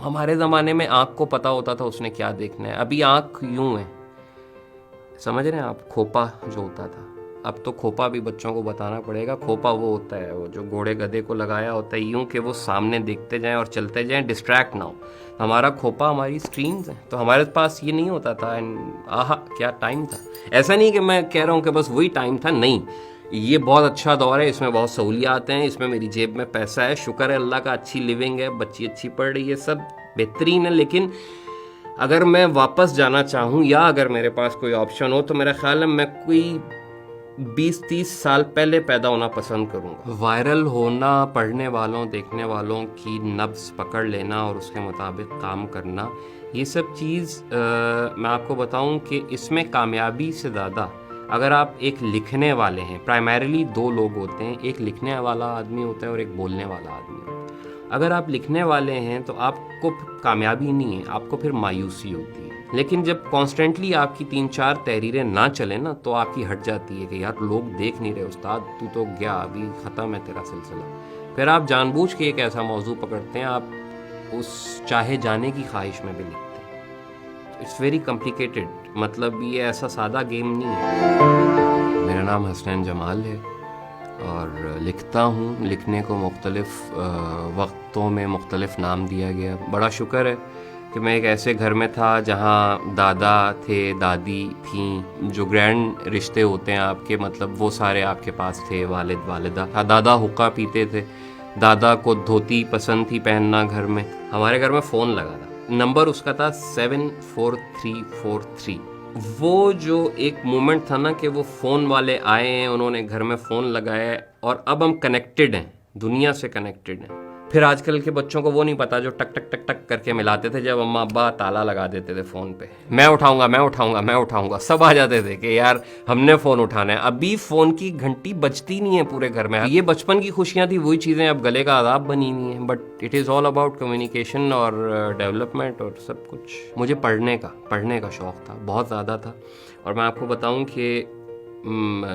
ہمارے زمانے میں آنکھ کو پتہ ہوتا تھا اس نے کیا دیکھنا ہے. ابھی آنکھ یوں ہے, سمجھ رہے ہیں آپ, کھوپا جو ہوتا تھا, اب تو کھوپا بھی بچوں کو بتانا پڑے گا. کھوپا وہ ہوتا ہے وہ جو گھوڑے گدھے کو لگایا ہوتا ہے یوں کہ وہ سامنے دیکھتے جائیں اور چلتے جائیں, ڈسٹریکٹ نہ ہو. ہمارا کھوپا ہماری اسکرینز ہیں, تو ہمارے پاس یہ نہیں ہوتا تھا. آہا کیا ٹائم تھا. ایسا نہیں کہ میں کہہ رہا ہوں کہ بس وہی ٹائم تھا, نہیں, یہ بہت اچھا دور ہے, اس میں بہت سہولیات ہیں, اس میں میری جیب میں پیسہ ہے, شکر ہے اللہ کا, اچھی لیونگ ہے, بچی اچھی پڑھ رہی ہے, سب بہترین ہے. لیکن اگر میں واپس جانا چاہوں یا اگر میرے پاس کوئی آپشن ہو تو میرا خیال ہے میں کوئی 20-30 سال پہلے پیدا ہونا پسند کروں گا. وائرل ہونا, پڑھنے والوں دیکھنے والوں کی نبض پکڑ لینا اور اس کے مطابق کام کرنا, یہ سب چیز میں آپ کو بتاؤں کہ اس میں کامیابی سے زیادہ اگر آپ ایک لکھنے والے ہیں, پرائمریلی 2 لوگ ہوتے ہیں, ایک لکھنے والا آدمی ہوتا ہے اور ایک بولنے والا آدمی ہوتا ہے. اگر آپ لکھنے والے ہیں تو آپ کو کامیابی نہیں ہے, آپ کو پھر مایوسی ہوتی ہے. لیکن جب کانسٹنٹلی آپ کی 3-4 تحریریں نہ چلیں نا تو آپ کی ہٹ جاتی ہے کہ یار لوگ دیکھ نہیں رہے, استاد تو تو گیا, ابھی ختم ہے تیرا سلسلہ. پھر آپ جان بوجھ کے ایک ایسا موضوع پکڑتے ہیں, آپ اس چاہے جانے کی خواہش میں بھی لکھتے ہیں. اٹس ویری کمپلیکیٹڈ, مطلب یہ ایسا سادہ گیم نہیں ہے. میرا نام حسنین جمال ہے اور لکھتا ہوں. لکھنے کو مختلف وقتوں میں مختلف نام دیا گیا. بڑا شکر ہے کہ میں ایک ایسے گھر میں تھا جہاں دادا تھے, دادی تھیں, جو گرینڈ رشتے ہوتے ہیں آپ کے, مطلب وہ سارے آپ کے پاس تھے, والد والدہ. دادا حقہ پیتے تھے, دادا کو دھوتی پسند تھی پہننا گھر میں. ہمارے گھر میں فون لگا تھا, نمبر اس کا تھا 74343. وہ جو ایک مومنٹ تھا نا کہ وہ فون والے آئے ہیں, انہوں نے گھر میں فون لگایا ہے اور اب ہم کنیکٹڈ ہیں, دنیا سے کنیکٹڈ ہیں. پھر آج کل کے بچوں کو وہ نہیں پتا جو ٹک ٹک ٹک ٹک کر کے ملاتے تھے جب اماں ابا تالا لگا دیتے تھے فون پہ, میں اٹھاؤں گا میں اٹھاؤں گا میں اٹھاؤں گا, سب آ جاتے تھے کہ یار ہم نے فون اٹھانا ہے. ابھی فون کی گھنٹی بجتی نہیں ہے پورے گھر میں. یہ بچپن کی خوشیاں تھی, وہی چیزیں اب گلے کا عذاب بنی ہوئی ہیں. But it is all about communication اور ڈیولپمنٹ اور سب کچھ. مجھے پڑھنے کا شوق تھا, بہت زیادہ تھا. اور میں آپ کو بتاؤں کہ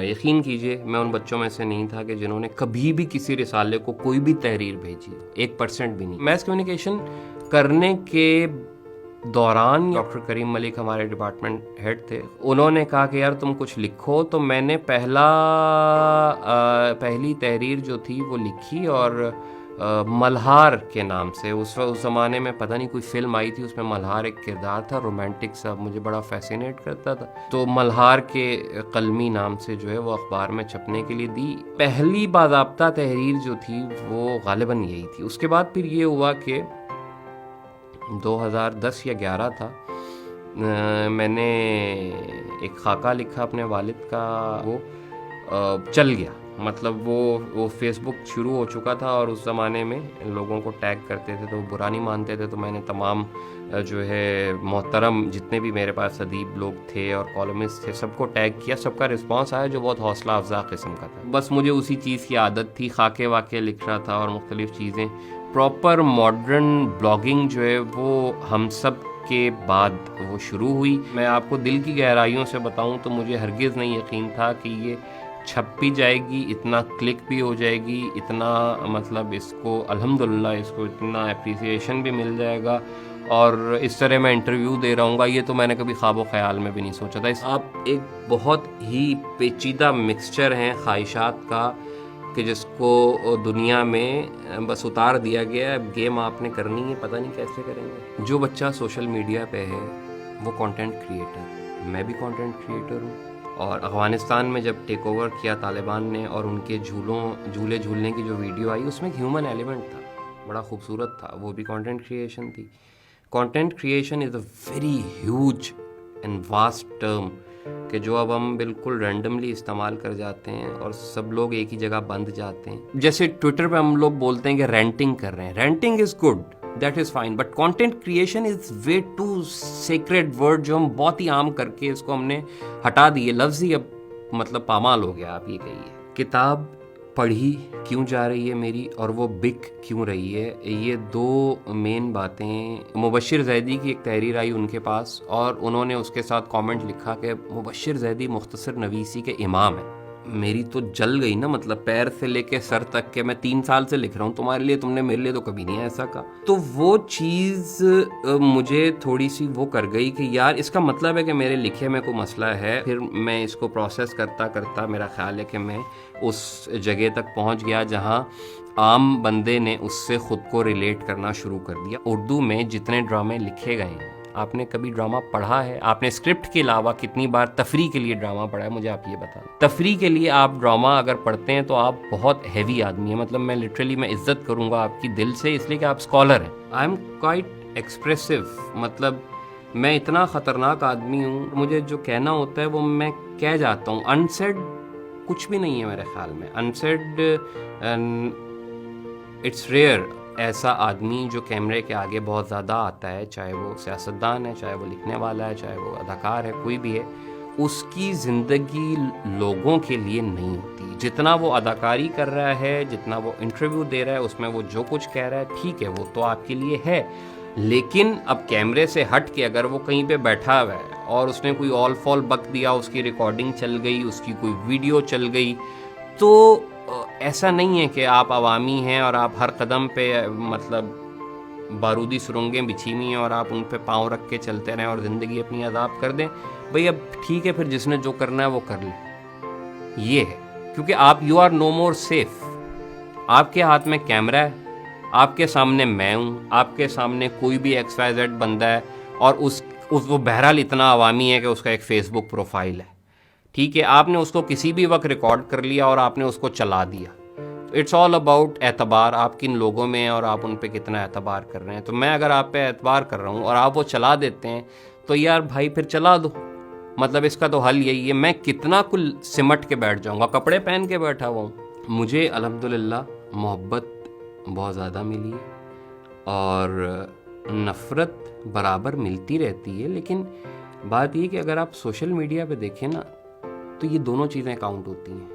یقین کیجئے میں ان بچوں میں سے نہیں تھا کہ جنہوں نے کبھی بھی کسی رسالے کو کوئی بھی تحریر بھیجی, 1% بھی نہیں. میس کمیونیکیشن کرنے کے دوران ڈاکٹر کریم ملک ہمارے ڈپارٹمنٹ ہیڈ تھے, انہوں نے کہا کہ یار تم کچھ لکھو. تو میں نے پہلی تحریر جو تھی وہ لکھی اور ملہار کے نام سے. اس زمانے میں پتہ نہیں کوئی فلم آئی تھی, اس میں ملہار ایک کردار تھا, رومانٹک سا, مجھے بڑا فیسینیٹ کرتا تھا. تو ملہار کے قلمی نام سے جو ہے وہ اخبار میں چھپنے کے لیے دی. پہلی باضابطہ تحریر جو تھی وہ غالباً یہی تھی. اس کے بعد پھر یہ ہوا کہ 2010 یا 11 تھا, میں نے ایک خاکہ لکھا اپنے والد کا, وہ چل گیا. مطلب وہ فیس بک شروع ہو چکا تھا اور اس زمانے میں لوگوں کو ٹیگ کرتے تھے تو وہ برا نہیں مانتے تھے. تو میں نے تمام جو ہے محترم جتنے بھی میرے پاس ادیب لوگ تھے اور کالمسٹ تھے سب کو ٹیگ کیا. سب کا رسپانس آیا جو بہت حوصلہ افزا قسم کا تھا. بس مجھے اسی چیز کی عادت تھی, خاکے واقعے لکھ رہا تھا اور مختلف چیزیں. پراپر ماڈرن بلاگنگ جو ہے وہ ہم سب کے بعد وہ شروع ہوئی. میں آپ کو دل کی گہرائیوں سے بتاؤں تو مجھے ہرگز نہیں یقین تھا کہ یہ چھپ بھی جائے گی, اتنا کلک بھی ہو جائے گی, اتنا مطلب اس کو الحمدللہ اس کو اتنا اپریسیشن بھی مل جائے گا اور اس طرح میں انٹرویو دے رہا ہوں گا. یہ تو میں نے کبھی خواب و خیال میں بھی نہیں سوچا تھا. آپ ایک بہت ہی پیچیدہ مکسچر ہیں خواہشات کا کہ جس کو دنیا میں بس اتار دیا گیا ہے. اب گیم آپ نے کرنی ہے, پتہ نہیں کیسے کریں گے. جو بچہ سوشل میڈیا پہ ہے وہ کنٹینٹ کریٹر, میں بھی کنٹینٹ کریٹر ہوں. اور افغانستان میں جب ٹیک اوور کیا طالبان نے اور ان کے جھولے جھولنے کی جو ویڈیو آئی اس میں ایک ہیومن ایلیمنٹ تھا, بڑا خوبصورت تھا, وہ بھی کنٹینٹ کریشن تھی. Content creation is a very huge and vast term کہ جو اب ہم بالکل رینڈملی استعمال کر جاتے ہیں اور سب لوگ ایک ہی جگہ بندھ جاتے ہیں. جیسے ٹویٹر پہ ہم لوگ بولتے ہیں کہ رینٹنگ کر رہے ہیں, ranting is good, that is fine, but content creation is way to secret word جو ہم بہت ہی عام کر کے اس کو ہم نے ہٹا دیے. لفظ ہی اب مطلب پامال ہو گیا. آپ یہ کہیے کتاب پڑھی کیوں جا رہی ہے میری اور وہ بک کیوں رہی ہے, یہ 2 مین باتیں. مبشر زیدی کی ایک تحریر آئی ان کے پاس اور انہوں نے اس کے ساتھ کامنٹ لکھا کہ مبشر زیدی مختصر نویسی کے امام ہیں. میری تو جل گئی نا, مطلب پیر سے لے کے سر تک کے میں 3 سال سے لکھ رہا ہوں تمہارے لیے, تم نے میرے لیے تو کبھی نہیں ایسا کہا. تو وہ چیز مجھے تھوڑی سی وہ کر گئی کہ یار اس کا مطلب ہے کہ میرے لکھے میں کوئی مسئلہ ہے. پھر میں اس کو پروسیس کرتا کرتا میرا خیال ہے کہ میں اس جگہ تک پہنچ گیا جہاں عام بندے نے اس سے خود کو ریلیٹ کرنا شروع کر دیا. اردو میں جتنے ڈرامے لکھے گئے ہیں, آپ نے کبھی ڈرامہ پڑھا ہے؟ آپ نے اسکرپٹ کے علاوہ کتنی بار تفریح کے لیے ڈرامہ پڑھا ہے؟ مجھے آپ یہ بتائیں. تفریح کے لیے آپ ڈرامہ اگر پڑھتے ہیں تو آپ بہت ہیوی آدمی ہیں. مطلب میں لٹرلی میں عزت کروں گا آپ کی دل سے, اس لیے کہ آپ اسکالر ہیں. آئی ایم کوائٹ ایکسپریسو, مطلب میں اتنا خطرناک آدمی ہوں, مجھے جو کہنا ہوتا ہے وہ میں کہہ جاتا ہوں. انسیڈ کچھ بھی نہیں ہے میرے خیال میں. انسیڈ اٹس ریئر ایسا آدمی جو کیمرے کے آگے بہت زیادہ آتا ہے, چاہے وہ سیاستدان ہے, چاہے وہ لکھنے والا ہے, چاہے وہ اداکار ہے, کوئی بھی ہے, اس کی زندگی لوگوں کے لیے نہیں ہوتی. جتنا وہ اداکاری کر رہا ہے, جتنا وہ انٹرویو دے رہا ہے, اس میں وہ جو کچھ کہہ رہا ہے ٹھیک ہے, وہ تو آپ کے لیے ہے. لیکن اب کیمرے سے ہٹ کے اگر وہ کہیں پہ بیٹھا ہوا ہے اور اس نے کوئی آل فال بک دیا, اس کی ریکارڈنگ چل گئی, اس کی کوئی ویڈیو چل گئی, تو ایسا نہیں ہے کہ آپ عوامی ہیں اور آپ ہر قدم پہ مطلب بارودی سرنگیں بچھی ہوئی ہیں اور آپ ان پہ پاؤں رکھ کے چلتے رہیں اور زندگی اپنی عذاب کر دیں. بھئی اب ٹھیک ہے, پھر جس نے جو کرنا ہے وہ کر لے. یہ ہے کیونکہ آپ you are no more safe. آپ کے ہاتھ میں کیمرہ ہے, آپ کے سامنے میں ہوں, آپ کے سامنے کوئی بھی ایکس وائی زیڈ بندہ ہے, اور وہ بہرحال اتنا عوامی ہے کہ اس کا ایک فیس بک پروفائل ہے. ٹھیک ہے, آپ نے اس کو کسی بھی وقت ریکارڈ کر لیا اور آپ نے اس کو چلا دیا. اٹس آل اباؤٹ اعتبار, آپ کن لوگوں میں ہیں اور آپ ان پہ کتنا اعتبار کر رہے ہیں. تو میں اگر آپ پہ اعتبار کر رہا ہوں اور آپ وہ چلا دیتے ہیں تو یار بھائی پھر چلا دو. مطلب اس کا تو حل یہی ہے, میں کتنا کل سمٹ کے بیٹھ جاؤں گا, کپڑے پہن کے بیٹھا ہوا ہوں. مجھے الحمدللہ محبت بہت زیادہ ملی ہے اور نفرت برابر ملتی رہتی ہے. لیکن بات یہ کہ اگر آپ سوشل میڈیا پہ دیکھیں نا تو یہ دونوں چیزیں کاؤنٹ ہوتی ہیں.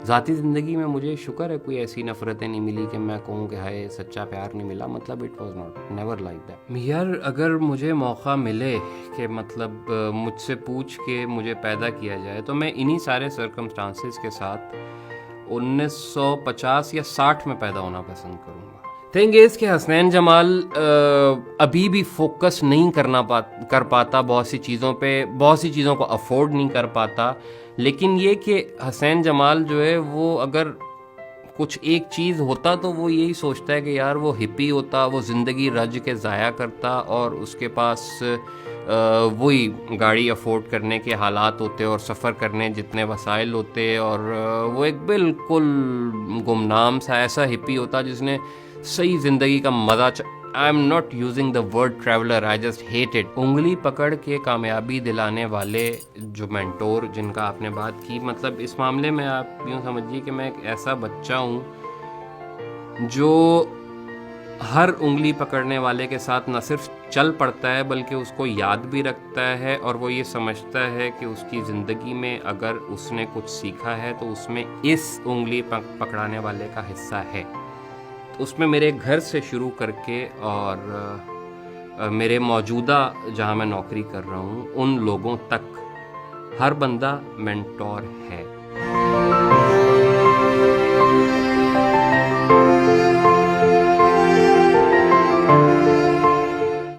ذاتی زندگی میں مجھے شکر ہے کوئی ایسی نفرتیں نہیں ملی کہ میں کہوں کہ ہائے سچا پیار نہیں ملا. مطلب it was not never like that. یار اگر مجھے موقع ملے کہ مطلب مجھ سے پوچھ کے مجھے پیدا کیا جائے تو میں انہی سارے سرکمسٹانسز کے ساتھ 1950 یا 60 میں پیدا ہونا پسند کروں گا. تھنگ از کہ حسنین جمال ابھی بھی فوکس نہیں کر پاتا بہت سی چیزوں پہ, بہت سی چیزوں کو افورڈ نہیں کر پاتا. لیکن یہ کہ حسین جمال جو ہے وہ اگر کچھ ایک چیز ہوتا تو وہ یہی سوچتا ہے کہ یار وہ ہپی ہوتا, وہ زندگی رج کے ضائع کرتا اور اس کے پاس وہی گاڑی افورڈ کرنے کے حالات ہوتے اور سفر کرنے جتنے وسائل ہوتے, اور وہ ایک بالکل گمنام سا ایسا ہپی ہوتا جس نے صحیح زندگی کا مزہ I am not using the word traveller, I just hate it. انگلی پکڑ کے کامیابی دلانے والے جو مینٹور جن کا آپ نے بات کی, مطلب اس معاملے میں آپ یوں سمجھیے کہ میں ایک ایسا بچہ ہوں جو ہر انگلی پکڑنے والے کے ساتھ نہ صرف چل پڑتا ہے بلکہ اس کو یاد بھی رکھتا ہے, اور وہ یہ سمجھتا ہے کہ اس کی زندگی میں اگر اس نے کچھ سیکھا ہے تو اس میں اس انگلی پکڑانے والے کا حصہ ہے. اس میں میرے گھر سے شروع کر کے اور میرے موجودہ جہاں میں نوکری کر رہا ہوں ان لوگوں تک ہر بندہ مینٹور ہے.